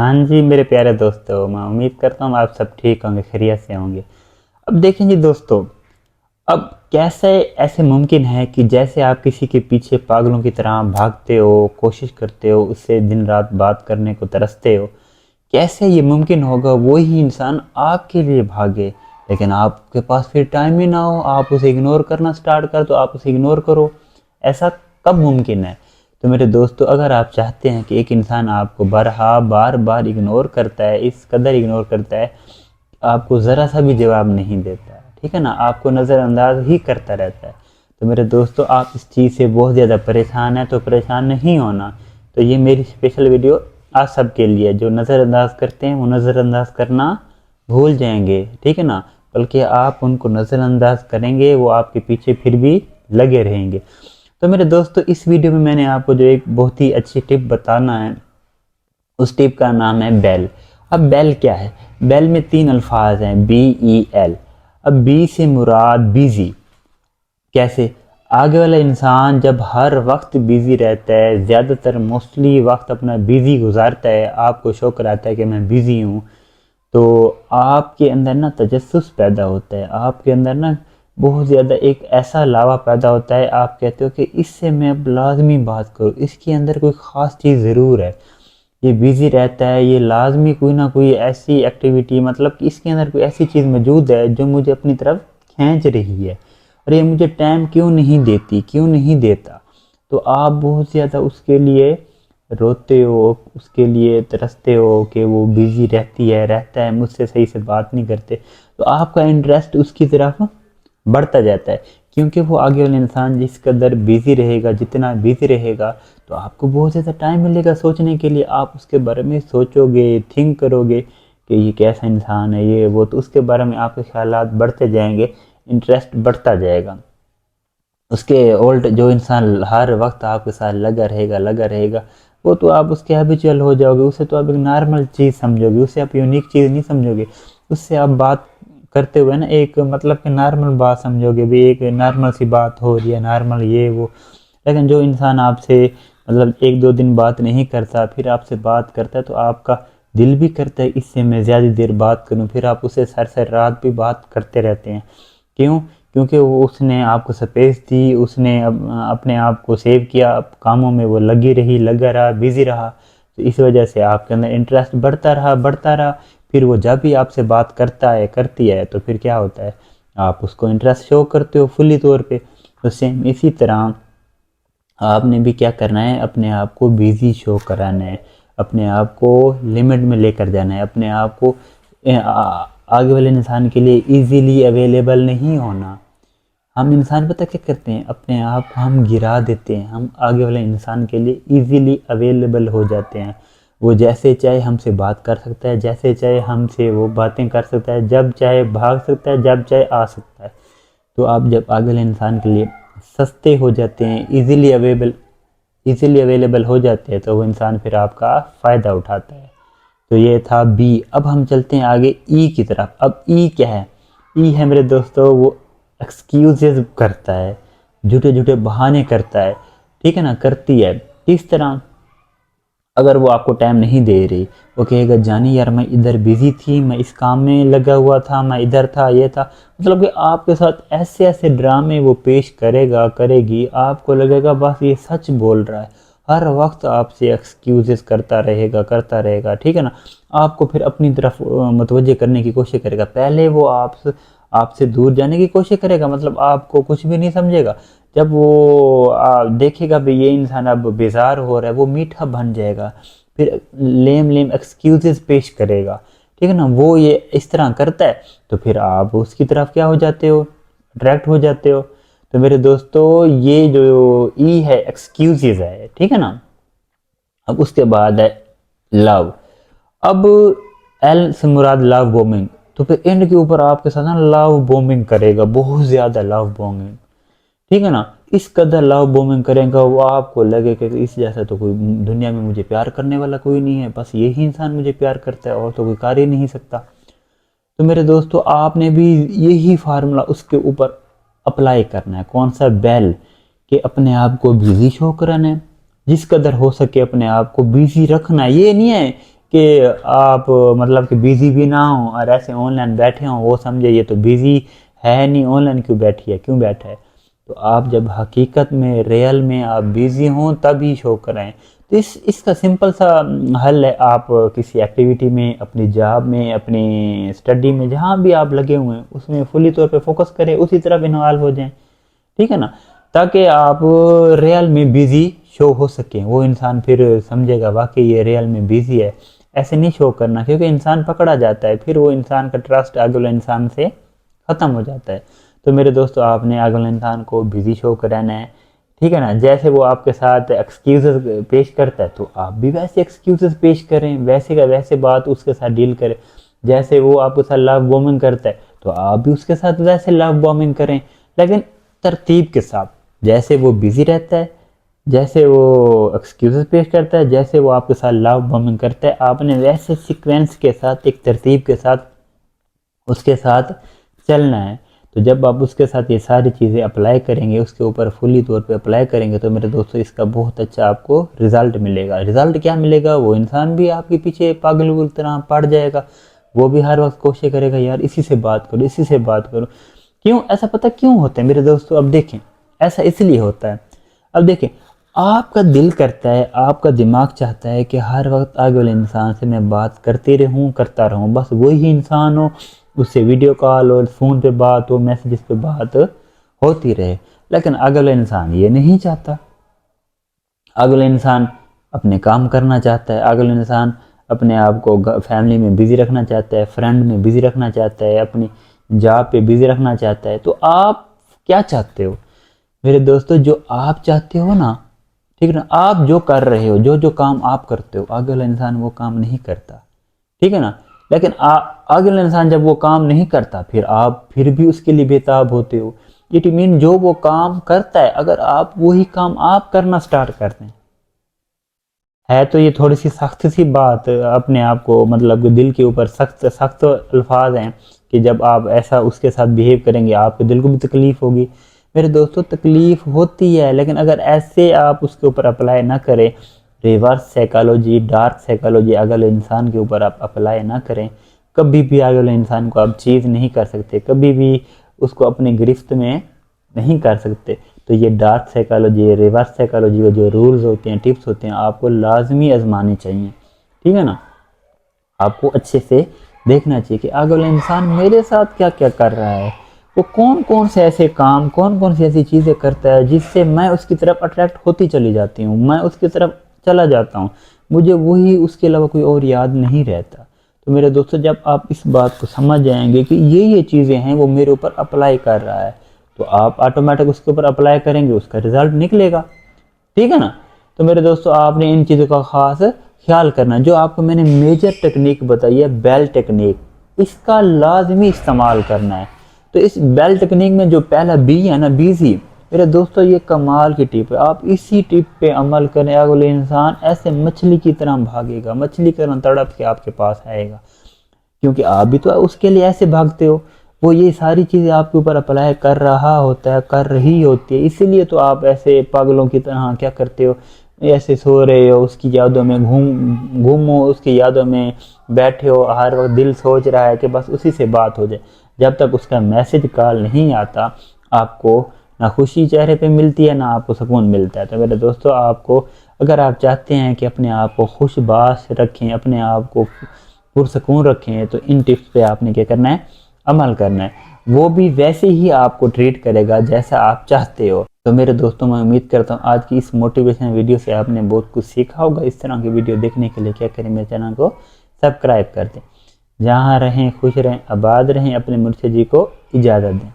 हाँ जी मेरे प्यारे दोस्तों, मैं उम्मीद करता हूँ आप सब ठीक होंगे, खैरियत से होंगे। अब देखें जी दोस्तों, अब कैसे ऐसे मुमकिन है कि जैसे आप किसी के पीछे पागलों की तरह भागते हो, कोशिश करते हो, उससे दिन रात बात करने को तरसते हो, कैसे ये मुमकिन होगा वही इंसान आपके लिए भागे, लेकिन आपके पास फिर टाइम ही ना हो, आप उसे इग्नोर करना स्टार्ट कर, तो आप उसे इग्नोर करो। ऐसा कब मुमकिन है? तो मेरे दोस्तों, अगर आप चाहते हैं कि एक इंसान आपको बार बार इग्नोर करता है, इस कदर इग्नोर करता है, आपको ज़रा सा भी जवाब नहीं देता है, ठीक है ना, आपको नज़रअंदाज ही करता रहता है, तो मेरे दोस्तों आप इस चीज़ से बहुत ज़्यादा परेशान हैं, तो परेशान नहीं होना। तो ये मेरी स्पेशल वीडियो आप सबके लिए, जो नज़रअंदाज करते हैं वो नज़रअंदाज करना भूल जाएंगे, ठीक है ना, बल्कि आप उनको नज़रअंदाज करेंगे, वो आपके पीछे फिर भी लगे रहेंगे। तो मेरे दोस्तों, इस वीडियो में मैंने आपको जो एक बहुत ही अच्छी टिप बताना है, उस टिप का नाम है बेल। अब बेल क्या है? बेल में तीन अल्फाज हैं, BEL। अब बी से मुराद बिजी। कैसे? आगे वाला इंसान जब हर वक्त बिजी रहता है, ज़्यादातर मोस्टली वक्त अपना बिजी गुजारता है, आपको शो कराता है कि मैं बिजी हूँ, तो आपके अंदर ना तजस्सुस पैदा होता है, आपके अंदर ना बहुत ज़्यादा एक ऐसा लावा पैदा होता है, आप कहते हो कि इससे मैं अब लाजमी बात करूँ, इसके अंदर कोई ख़ास चीज़ ज़रूर है, ये बिज़ी रहता है, ये लाजमी कोई ना कोई ऐसी एक्टिविटी, मतलब कि इसके अंदर कोई ऐसी चीज़ मौजूद है जो मुझे अपनी तरफ खींच रही है, और ये मुझे टाइम क्यों नहीं देती, क्यों नहीं देता। तो आप बहुत ज़्यादा उसके लिए रोते हो, उसके लिए तरसते हो कि वो बिज़ी रहता है, मुझसे सही से बात नहीं करते, तो आपका इंटरेस्ट उसकी तरफ बढ़ता जाता है, क्योंकि वो आगे वाला इंसान जिस कदर बिज़ी रहेगा, जितना बिज़ी रहेगा, तो आपको बहुत ज़्यादा टाइम मिलेगा सोचने के लिए, आप उसके बारे में सोचोगे, थिंक करोगे कि ये कैसा इंसान है, ये वो, तो उसके बारे में आपके ख्यालात बढ़ते जाएंगे, इंटरेस्ट बढ़ता जाएगा। उसके ओल्ड जो इंसान हर वक्त आपके साथ लगा रहेगा, वो तो आप उसके हैबिचुअल हो जाओगे, उसे तो आप एक नॉर्मल चीज़ समझोगे, उसे आप यूनिक चीज़ नहीं समझोगे, उससे आप बात करते हुए ना एक मतलब कि नॉर्मल बात समझोगे, भी एक नॉर्मल सी बात हो रही है, नॉर्मल ये वो। लेकिन जो इंसान आपसे मतलब एक दो दिन बात नहीं करता, फिर आपसे बात करता है, तो आपका दिल भी करता है इससे मैं ज़्यादा देर बात करूं, फिर आप उसे सर रात भी बात करते रहते हैं। क्यों? क्योंकि वो उसने आपको स्पेस दी, उसने अपने आप को सेव किया, कामों में वो लगा रहा, बिजी रहा, तो इस वजह से आपके अंदर इंटरेस्ट बढ़ता रहा। फिर वो जब भी आपसे बात करता है, करती है, तो फिर क्या होता है, आप उसको इंटरेस्ट शो करते हो फुली तौर पे। तो सेम इसी तरह आपने भी क्या करना है, अपने आप को बिजी शो कराना है, अपने आप को लिमिट में लेकर जाना है, अपने आप को आगे वाले इंसान के लिए इजीली अवेलेबल नहीं होना। हम इंसान पता क्या करते हैं, अपने आप को हम गिरा देते हैं, हम आगे वाले इंसान के लिए इजीली अवेलेबल हो जाते हैं, वो जैसे चाहे हमसे बात कर सकता है, जैसे चाहे हमसे वो बातें कर सकता है, जब चाहे भाग सकता है, जब चाहे आ सकता है। तो आप जब आगे वाले इंसान के लिए सस्ते हो जाते हैं, इजीली अवेलेबल हो जाते हैं, तो वो इंसान फिर आपका फ़ायदा उठाता है। तो ये था बी। अब हम चलते हैं आगे ई की तरफ। अब ई क्या है? ई है मेरे दोस्तों, वो एक्सक्यूजेज करता है, झूठे झूठे बहाने करता है, ठीक है ना, करती है। किस तरह? अगर वो आपको टाइम नहीं दे रही, वो कहेगा जानी यार मैं इधर बिजी थी, मैं इस काम में लगा हुआ था, मैं इधर था, ये था, मतलब कि आपके साथ ऐसे ऐसे ड्रामे वो पेश करेगा, करेगी, आपको लगेगा बस ये सच बोल रहा है, हर वक्त आपसे एक्सक्यूजेस करता रहेगा, ठीक है ना। आपको फिर अपनी तरफ मुतवज्जे करने की कोशिश करेगा, पहले वो आपसे दूर जाने की कोशिश करेगा, मतलब आपको कुछ भी नहीं समझेगा। जब वो देखेगा भी ये इंसान अब बेजार हो रहा है, वो मीठा बन जाएगा, फिर लेम लेम एक्सक्यूजेस पेश करेगा, ठीक है ना, वो ये इस तरह करता है, तो फिर आप उसकी तरफ क्या हो जाते हो, अट्रैक्ट हो जाते हो। तो मेरे दोस्तों, ये जो ई है, एक्सक्यूजेस है, ठीक है ना। अब उसके बाद है लव। अब एल से मुराद लव बॉम्बिंग, तो फिर एंड के ऊपर आपके साथ ना लव बॉम्बिंग करेगा, बहुत ज़्यादा लव बॉम्बिंग, ठीक है ना। इस कदर लव बॉम्बिंग करेगा, वो आपको लगेगा कि इस जैसा तो कोई दुनिया में मुझे प्यार करने वाला कोई नहीं है, बस यही इंसान मुझे प्यार करता है, और तो कोई कर ही नहीं सकता। तो मेरे दोस्तों, आपने भी यही फार्मूला उसके ऊपर अप्लाई करना है। कौन सा? बेल, कि अपने आप को बिजी शो कराना है, जिस कदर हो सके अपने आप को बिजी रखना है। ये नहीं है कि आप मतलब कि बिज़ी भी ना हो और ऐसे ऑनलाइन बैठे हों, वो समझे ये तो बिज़ी है नहीं, ऑनलाइन क्यों बैठी है, क्यों बैठा है। तो आप जब हकीकत में रियल में आप बिज़ी हों तभी शो कराएं। तो इसका सिंपल सा हल है, आप किसी एक्टिविटी में, अपनी जॉब में, अपनी स्टडी में, जहाँ भी आप लगे हुए हैं उसमें फुली तौर पे फोकस करें, उसी तरफ इन्वॉल्व हो जाएं, ठीक है ना, ताकि आप रियल में बिज़ी शो हो सकें। वो इंसान फिर समझेगा वाकई ये रियल में बिज़ी है। ऐसे नहीं शो करना, क्योंकि इंसान पकड़ा जाता है, फिर वो इंसान का ट्रस्ट अगले वाले इंसान से ख़त्म हो जाता है। तो मेरे दोस्तों, आपने अगले वाले इंसान को बिज़ी शो कराना है, ठीक है ना। जैसे वो आपके साथ एक्सक्यूज़ पेश करता है तो आप भी वैसे एक्सक्यूज़ पेश करें, वैसे का वैसे बात उसके साथ डील करें। जैसे वो आपके साथ लव बॉम्बिंग करता है तो आप भी उसके साथ वैसे लव बॉम्बिंग करें, लेकिन तरतीब के साथ। जैसे वो बिज़ी रहता है, जैसे वो एक्सक्यूज़ पेश करता है, जैसे वो आपके साथ लव बॉम्बिंग करता है, आपने वैसे सीक्वेंस के साथ, एक तरतीब के साथ उसके साथ चलना है। तो जब आप उसके साथ ये सारी चीज़ें अप्लाई करेंगे, उसके ऊपर फुली तौर पे अप्लाई करेंगे, तो मेरे दोस्तों इसका बहुत अच्छा आपको रिज़ल्ट मिलेगा। रिज़ल्ट क्या मिलेगा, वो इंसान भी आपके पीछे पागल की तरह पड़ जाएगा। वो भी हर वक्त कोशिश करेगा यार इसी से बात करो, इसी से बात करो। क्यों ऐसा, पता क्यों होता है मेरे दोस्तों? अब देखें, ऐसा इसलिए होता है। अब देखें, आपका दिल करता है, आपका दिमाग चाहता है कि हर वक्त आगे वाले इंसान से मैं बात करते रहूं, करता रहूं, बस वही इंसान हो, उससे वीडियो कॉल और फ़ोन पे बात हो, मैसेजेस पे बात होती रहे। लेकिन अगला इंसान ये नहीं चाहता। अगला इंसान अपने काम करना चाहता है, अगला इंसान अपने आप को फैमिली में बिज़ी रखना चाहता है, फ्रेंड में बिज़ी रखना चाहता है, अपनी जॉब पे बिज़ी रखना चाहता है। तो आप क्या चाहते हो मेरे दोस्तों? जो आप चाहते हो ना, ठीक है ना, आप जो कर रहे हो, जो जो काम आप करते हो, अगला इंसान वो काम नहीं करता, ठीक है ना। लेकिन अगला इंसान जब वो काम नहीं करता, फिर आप फिर भी उसके लिए बेताब होते हो। इट मीन जो वो काम करता है, अगर आप वही काम आप करना स्टार्ट कर दें, है तो ये थोड़ी सी सख्त सी बात, अपने आप को मतलब दिल के ऊपर सख्त सख्त अल्फाज हैं कि जब आप ऐसा उसके साथ बिहेव करेंगे आपके दिल को भी तकलीफ़ होगी। मेरे दोस्तों, तकलीफ़ होती है, लेकिन अगर ऐसे आप उसके ऊपर अप्लाई ना करें, रिवर्स साइकोलॉजी, डार्क साइकोलॉजी अगले इंसान के ऊपर आप अप्लाई ना करें, कभी भी अगले इंसान को आप चीज़ नहीं कर सकते, कभी भी उसको अपनी गिरफ्त में नहीं कर सकते। तो ये डार्क साइकोलॉजी, रिवर्स साइकोलॉजी के जो रूल्स होते हैं, टिप्स होते हैं, आपको लाजमी आजमाने चाहिए, ठीक है ना। आपको अच्छे से देखना चाहिए कि अगला इंसान मेरे साथ क्या क्या कर रहा है, वो कौन कौन से ऐसे काम, कौन कौन सी ऐसी चीज़ें करता है जिससे मैं उसकी तरफ अट्रैक्ट होती चली जाती हूँ, मैं उसकी तरफ चला जाता हूँ, मुझे वही, उसके अलावा कोई और याद नहीं रहता। तो मेरे दोस्तों, जब आप इस बात को समझ जाएंगे कि ये चीज़ें हैं वो मेरे ऊपर अप्लाई कर रहा है, तो आप ऑटोमेटिक उसके ऊपर अप्लाई करेंगे, उसका रिजल्ट निकलेगा, ठीक है ना। तो मेरे दोस्तों, आपने इन चीज़ों का खास ख्याल करना है। जो आपको मैंने मेजर टेक्निक बताई है, बेल टेक्निक, इसका लाजमी इस्तेमाल करना है। तो इस बेल टेक्निक में जो पहला बी है ना, बिजी, मेरे दोस्तों ये कमाल की टिप है। आप इसी टिप पे अमल करें, अगले इंसान ऐसे मछली की तरह भागेगा, मछली की तरह तड़प के आपके पास आएगा, क्योंकि आप भी तो उसके लिए ऐसे भागते हो। वो ये सारी चीज़ें आपके ऊपर अप्लाई कर रहा होता है, कर रही होती है, इसीलिए तो आप ऐसे पागलों की तरह क्या करते हो, ऐसे सो रहे हो, उसकी यादों में घूमो, उसकी यादों में बैठे हो, हर वक्त दिल सोच रहा है कि बस उसी से बात हो जाए। जब तक उसका मैसेज कॉल नहीं आता, आपको ना खुशी चेहरे पे मिलती है, ना आपको सुकून मिलता है। तो मेरे दोस्तों, आपको अगर आप चाहते हैं कि अपने आप को खुशबाश रखें, अपने आप को पुरसकून रखें, तो इन टिप्स पे आपने क्या करना है, अमल करना है। वो भी वैसे ही आपको ट्रीट करेगा जैसा आप चाहते हो। तो मेरे दोस्तों, मैं उम्मीद करता हूँ आज की इस मोटिवेशन वीडियो से आपने बहुत कुछ सीखा होगा। इस तरह की वीडियो देखने के लिए क्या करें, मेरे चैनल को सब्सक्राइब कर दें। जहाँ रहें खुश रहें, आबाद रहें, अपने मुर्शिद जी को इजाज़त दें।